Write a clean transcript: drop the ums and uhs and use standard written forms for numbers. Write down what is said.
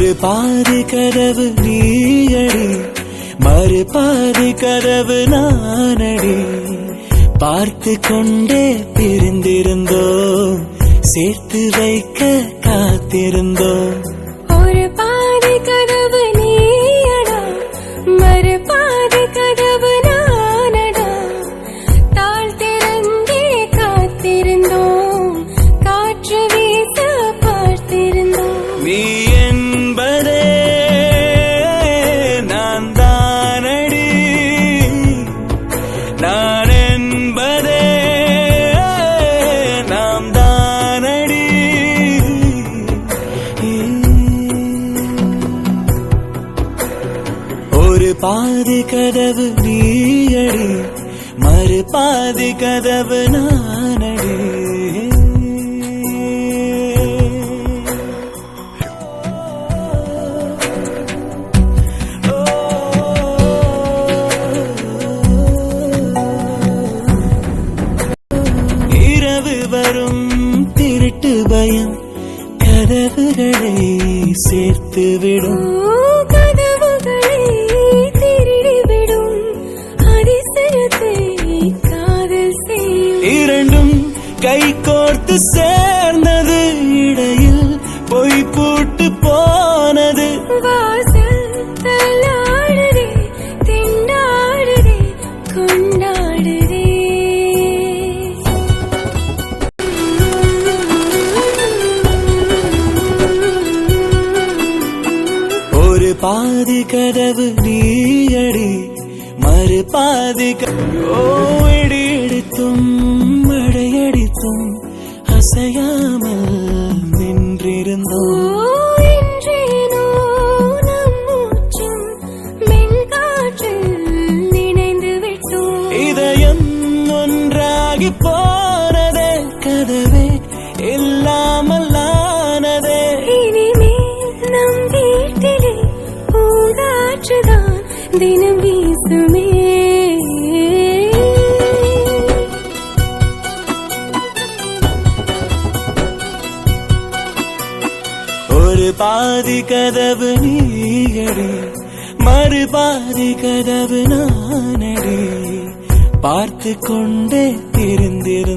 ஒரு பாதி கதவு நீயடி, மறு பாதி கதவு நானடி. பார்த்து கொண்டே பிரிந்திருந்தோம், சேர்த்து வைக்க காத்திருந்தோம். ஒரு பாதி கதவு நீயடா, மறு பாதி கதவு நானடா. தாழ் திறந்தே காத்திருந்தோம், காற்று வீச பார்த்திருந்தோம். நீ என்பதே நான் தானடி, நான் என்பதே நாம் தானடி. ஒரு பாதி கதவு நீயடி, மறு பாதி கதவு நானடி. இரவு வரும் திருட்டு பயம் கதவுகளை சேர்த்துவிடும். கதவுகளை திருடிவிடும், அதிசயத்தை காதல் செய்யும். இரண்டும் கை கோர்த்து சேர்ந்தது, இடையில் பொய் பூட்டு போனது. வாசல் தள்ளாடுதே, திண்டாடுதே, கொண்டாடுதே. ஒரு பாதி கதவு நீயடி, மறு பாதி இடி எடுத்தும் மழையடித்தும் அசையாமல் நின்றிருந்தோம். என்றேனோ நம் மூச்சும் மென்காற்றில் நினைந்து விட்டோம். இதயம் ஒன்றாகி போனதே, கதவே இல்லாமல் ஆனதே. இனிமேல் நம் வீட்டிலே பூங்காற்றுதான் தினம் வீசுமே. ஒரு பாதி கதவு நீயடி, மறு பாதி கதவு நானடி. பார்த்து கொண்டே இருந்திருந்த